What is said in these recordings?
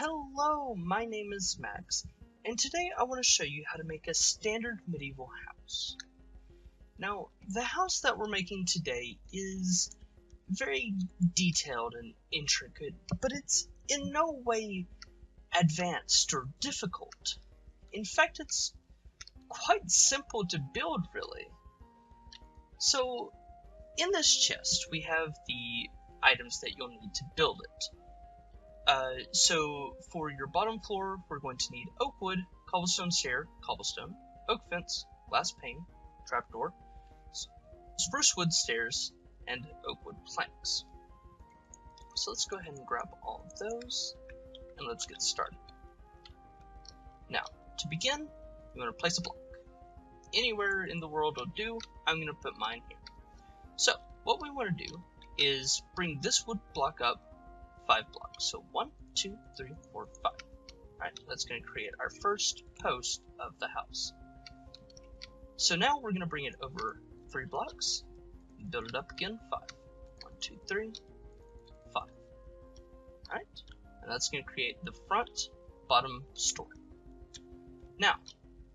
Hello, my name is Max, and today I want to show you how to make a standard medieval house. Now, the house that we're making today is very detailed and intricate, but it's in no way advanced or difficult. In fact, it's quite simple to build, really. So, in this chest, we have the items that you'll need to build it. So for your bottom floor, we're going to need oak wood, cobblestone stair, cobblestone, oak fence, glass pane, trapdoor, spruce wood stairs, and oak wood planks. So let's go ahead and grab all of those, and let's get started. Now, to begin, you want to place a block. Anywhere in the world will do. I'm going to put mine here. So, what we want to do is bring this wood block up 5 blocks. So 1, 2, 3, 4, 5. Alright, that's going to create our first post of the house. So now we're going to bring it over 3 blocks, build it up again, 5. 1, 2, 3, 5. Alright, and that's going to create the front, bottom story. Now,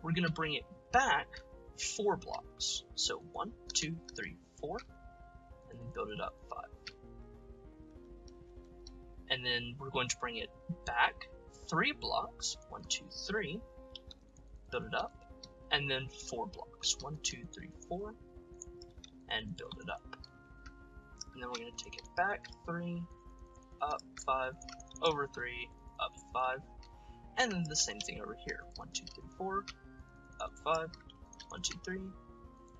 we're going to bring it back 4 blocks. So 1, 2, 3, 4, and then build it up 5. And then we're going to bring it back 3 blocks, 1, 2, 3, build it up, and then 4 blocks, 1, 2, 3, 4, and build it up. And then we're going to take it back 3, up 5, over 3, up 5, and then the same thing over here, 1, 2, 3, 4, up 5, 1, 2, 3,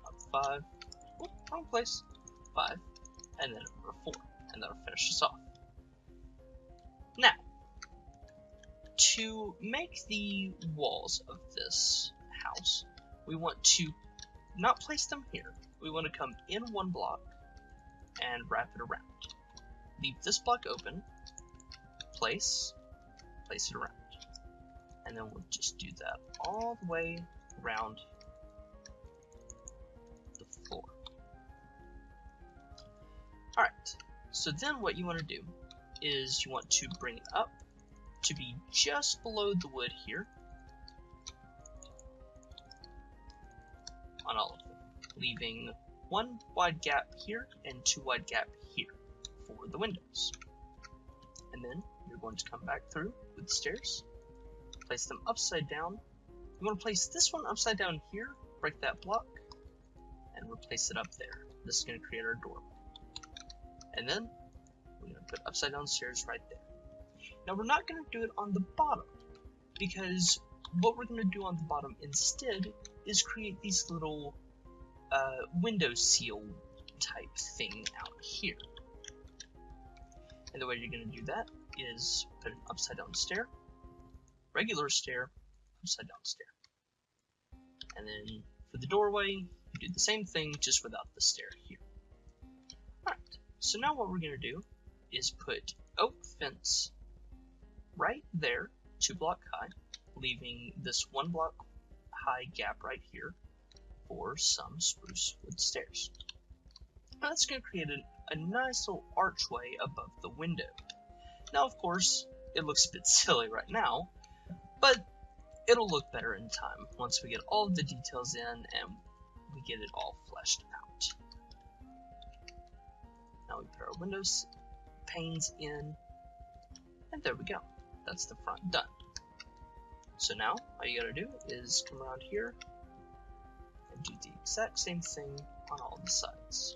up 5, whoop, wrong place, 5, and then over 4, and that'll finish us off. Now, to make the walls of this house, we want to not place them here. We want to come in 1 block and wrap it around. Leave this block open, place it around. And then we'll just do that all the way around the floor. Alright, so then what you want to do is you want to bring it up to be just below the wood here on all of them, leaving 1 wide gap here and 2 wide gap here for the windows. And then you're going to come back through with the stairs, place them upside down. You want to place this one upside down here, break that block, and replace it up there. This is going to create our doorway. And then we're going to put upside down stairs right there. Now we're not going to do it on the bottom, because what we're going to do on the bottom instead is create these little window seal type thing out here. And the way you're going to do that is put an upside down stair, regular stair, upside down stair. And then for the doorway, you do the same thing, just without the stair here. Alright, so now what we're going to do is put oak fence right there, 2 block high, leaving this 1 block high gap right here for some spruce wood stairs. Now that's going to create a nice little archway above the window. Now of course, it looks a bit silly right now, but it'll look better in time once we get all of the details in and we get it all fleshed out. Now we put our windows panes in, and there we go. That's the front done. So now all you gotta do is come around here and do the exact same thing on all the sides.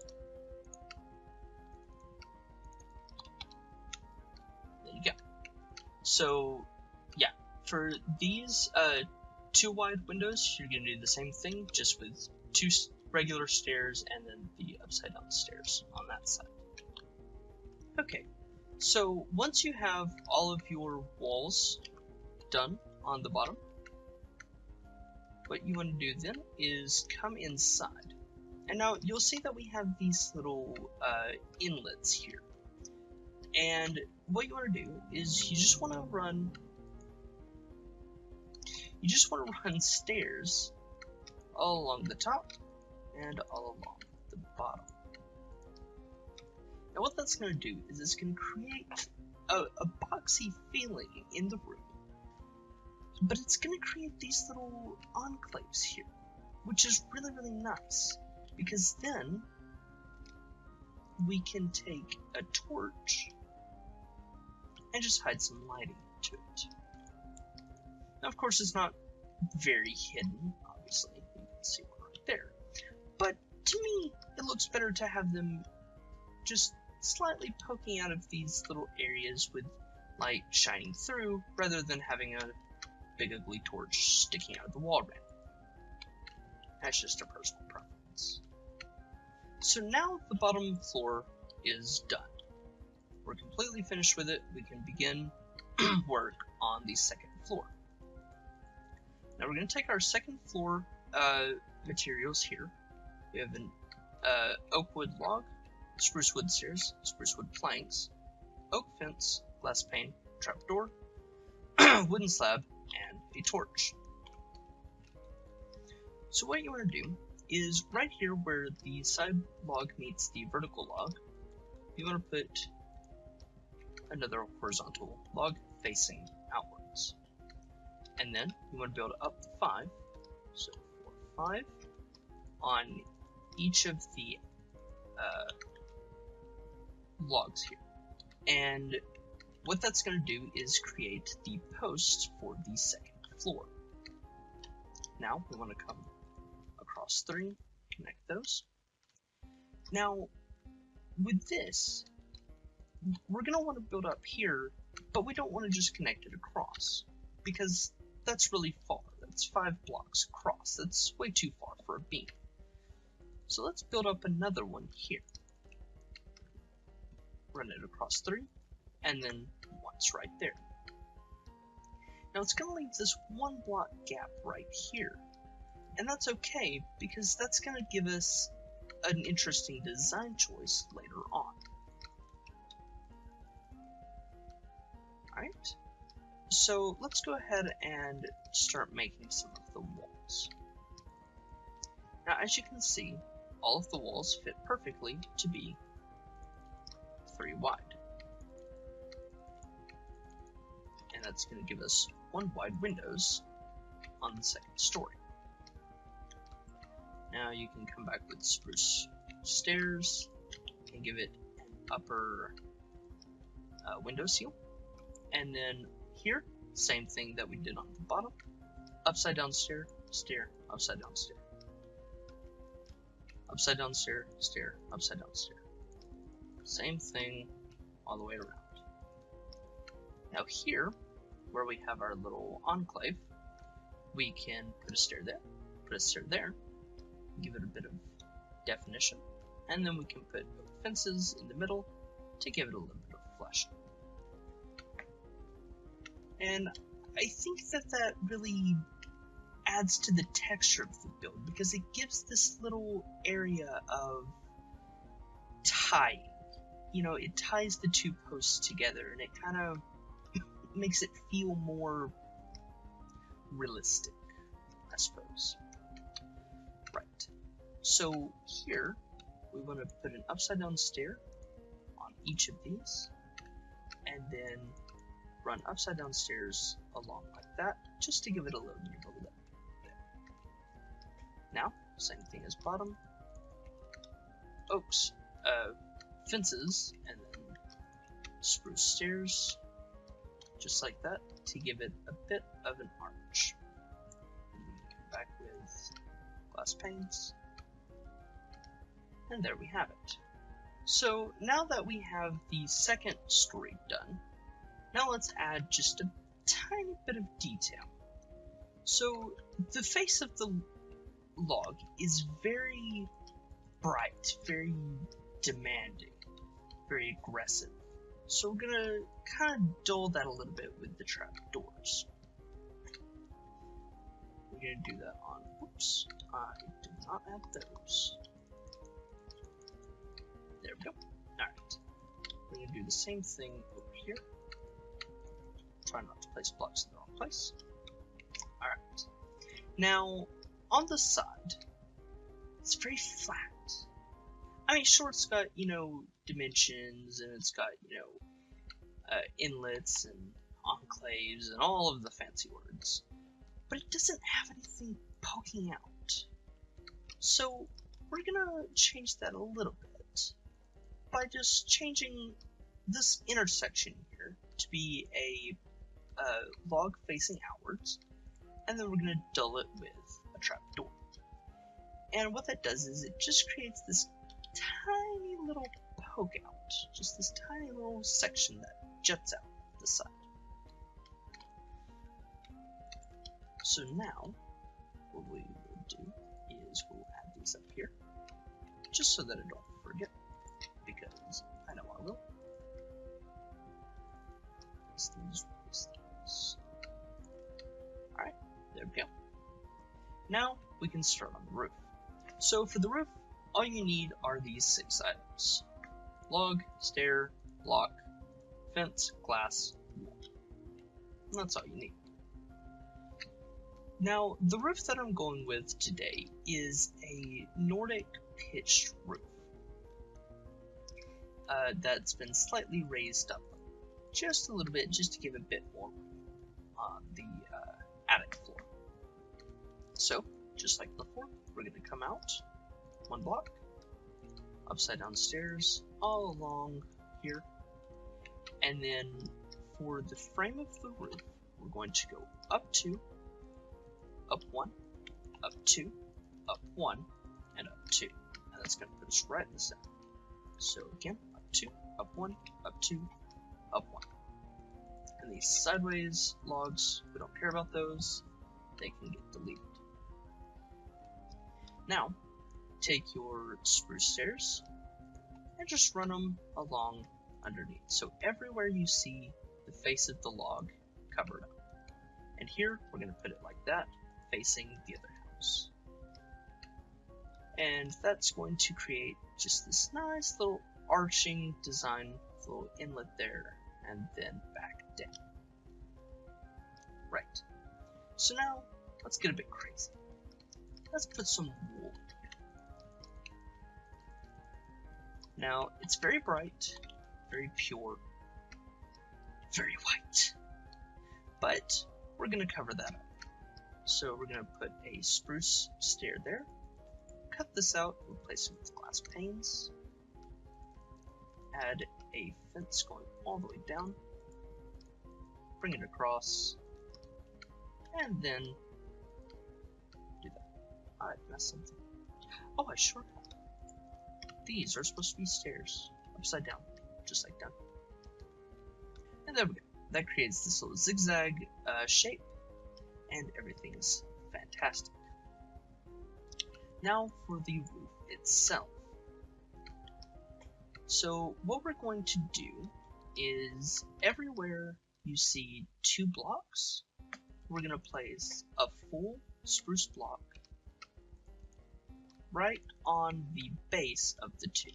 There you go. So yeah, for these 2 wide windows, you're gonna do the same thing, just with 2 regular stairs and then the upside down stairs on that side. Okay, so once you have all of your walls done on the bottom, what you want to do then is come inside. And now you'll see that we have these little inlets here. And what you want to do is you just want to run stairs all along the top and all along the bottom. Now what that's going to do is it's going to create a boxy feeling in the room, but it's going to create these little enclaves here, which is really, really nice, because then we can take a torch and just hide some lighting to it. Now, of course, it's not very hidden, obviously. You can see one right there. But to me, it looks better to have them just slightly poking out of these little areas with light shining through, rather than having a big ugly torch sticking out of the wall randomly. That's just a personal preference. So now the bottom floor is done. We're completely finished with it. We can begin work on the second floor. Now we're going to take our second floor materials here. We have an oak wood log, spruce wood stairs, spruce wood planks, oak fence, glass pane, trapdoor, wooden slab, and a torch. So what you want to do is right here where the side log meets the vertical log, you want to put another horizontal log facing outwards. And then you want to build up 5, so 4, 5, on each of the logs here. And what that's going to do is create the posts for the second floor. Now we want to come across 3, connect those. Now with this, we're going to want to build up here, but we don't want to just connect it across, because that's really far. That's 5 blocks across. That's way too far for a beam. So let's build up another one here. Run it across 3, and then once right there. Now it's going to leave this 1 block gap right here. And that's okay, because that's going to give us an interesting design choice later on. Alright, so let's go ahead and start making some of the walls. Now as you can see, all of the walls fit perfectly to be 3 wide. And that's going to give us 1 wide windows on the second story. Now you can come back with spruce stairs and give it an upper window seal. And then here, same thing that we did on the bottom. Upside down stair, stair, upside down stair. Upside down stair, stair, upside down stair. Same thing all the way around. Now here, where we have our little enclave, we can put a stair there, put a stair there, give it a bit of definition, and then we can put fences in the middle to give it a little bit of flesh. And I think that really adds to the texture of the build, because it gives this little area of tying. You know, it ties the 2 posts together, and it kind of makes it feel more realistic, I suppose. Right. So here, we want to put an upside down stair on each of these, and then run upside down stairs along like that, just to give it a little bit of a lip there. Now, same thing as bottom. Oaks, fences, and then spruce stairs, just like that, to give it a bit of an arch. And then come back with glass panes, and there we have it. So now that we have the second story done, now let's add just a tiny bit of detail. So the face of the log is very bright, very demanding, very aggressive. So we're gonna kind of dull that a little bit with the trapdoors. We're gonna do that on, oops, I did not add those. There we go. Alright. We're gonna do the same thing over here. Try not to place blocks in the wrong place. Alright. Now, on the side, it's very flat. I mean, sure, it's got, you know, dimensions, and it's got, you know, inlets and enclaves and all of the fancy words. But it doesn't have anything poking out. So we're gonna change that a little bit by just changing this intersection here to be a log facing outwards, and then we're gonna dull it with a trapdoor. And what that does is it just creates this tiny little poke out, just this tiny little section that juts out the side. So now, what we will do is we'll add these up here, just so that I don't forget, because I know I will. Alright, there we go. Now we can start on the roof. So for the roof, all you need are these 6 items: log, stair, block, fence, glass, wall. And that's all you need. Now, the roof that I'm going with today is a Nordic pitched roof that's been slightly raised up just a little bit, just to give a bit more room on the attic floor. So, just like before, we're going to come out 1 block, upside down stairs, all along here, and then for the frame of the roof, we're going to go up 2, up 1, up 2, up 1, and up 2. And that's going to put us right in the center. So again, up 2, up 1, up 2, up 1. And these sideways logs, we don't care about those. They can get deleted. Now, take your spruce stairs and just run them along underneath. So everywhere you see the face of the log, cover it up. And here, we're going to put it like that, facing the other house. And that's going to create just this nice little arching design, little inlet there, and then back down. Right. So now, let's get a bit crazy. Let's put some wool in here. Now, it's very bright, very pure, very white. But we're going to cover that up. So we're going to put a spruce stair there, cut this out, replace it with glass panes, add a fence going all the way down, bring it across, and then do that. I messed something. Oh, I sure have. These are supposed to be stairs, upside down, just like that. And there we go. That creates this little zigzag shape, and everything's fantastic. Now for the roof itself. So what we're going to do is everywhere you see 2 blocks, we're going to place a full spruce block right on the base of the 2.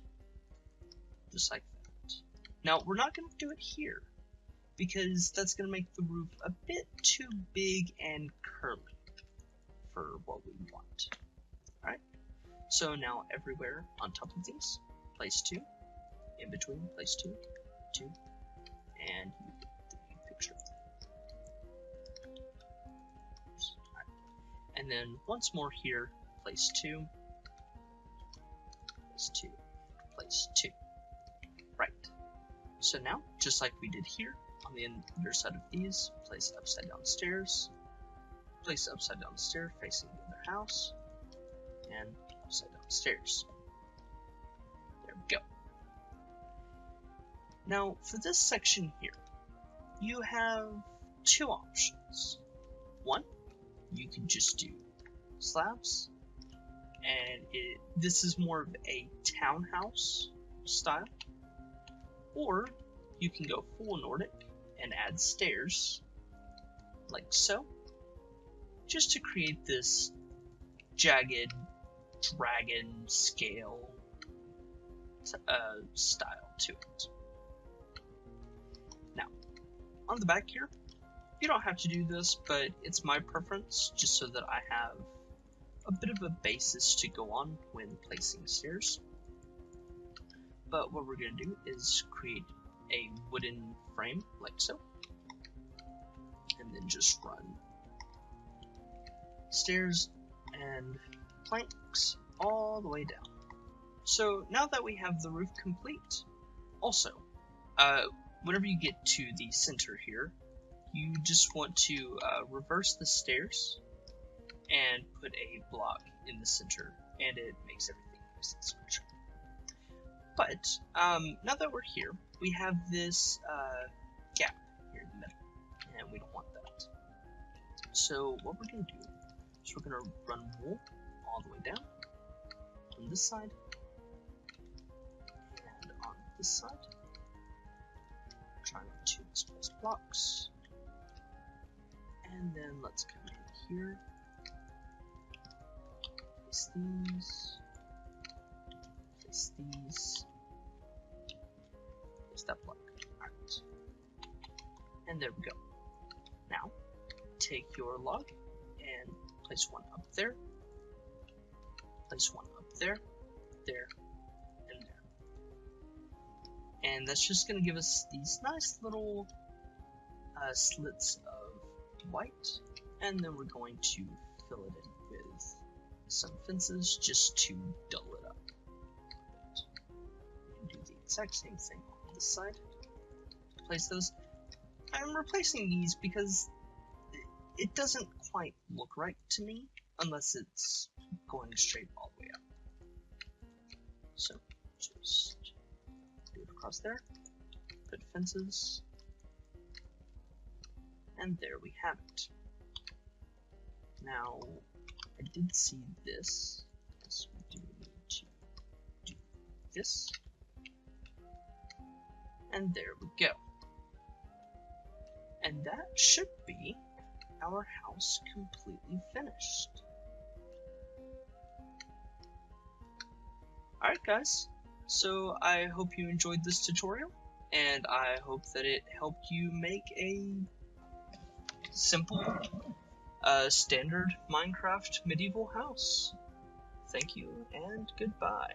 Just like that. Now we're not going to do it here, because that's going to make the roof a bit too big and curly for what we want. Alright, so now everywhere on top of these, place 2, in between, place 2, 2, and you get the picture. Right. And then once more here, place 2, place 2, place 2. Right. So now, just like we did here, on the underside of these, place upside down stairs, place upside down stair facing the other house, and upside down stairs. There we go. Now, for this section here, you have 2 options. One, you can just do slabs, and this is more of a townhouse style, or you can go full Nordic and add stairs, like so, just to create this jagged dragon scale style to it. Now, on the back here, you don't have to do this, but it's my preference just so that I have a bit of a basis to go on when placing stairs. But what we're going to do is create a wooden frame, like so. And then just run stairs and planks all the way down. So now that we have the roof complete, also, whenever you get to the center here, you just want to reverse the stairs and put a block in the center, and it makes everything nice and symmetrical. But now that we're here, we have this gap here in the middle, and we don't want that. So what we're going to do is we're going to run wool all the way down on this side and on this side. Try not to misplace blocks. And then let's come in here. Place these. Place these. Place that block. Alright. And there we go. Now, take your log and place one up there. Place one up there. There. And there. And that's just going to give us these nice little slits of white, and then we're going to fill it in with some fences just to dull it up. And do the exact same thing on this side. Place those. I'm replacing these because it doesn't quite look right to me unless it's going straight all the way up. So just do it across there. Put fences. And there we have it. Now, I did see this, so we do need to do this. And there we go. And that should be our house completely finished. Alright guys, so I hope you enjoyed this tutorial, and I hope that it helped you make a simple, standard Minecraft medieval house. Thank you, and goodbye.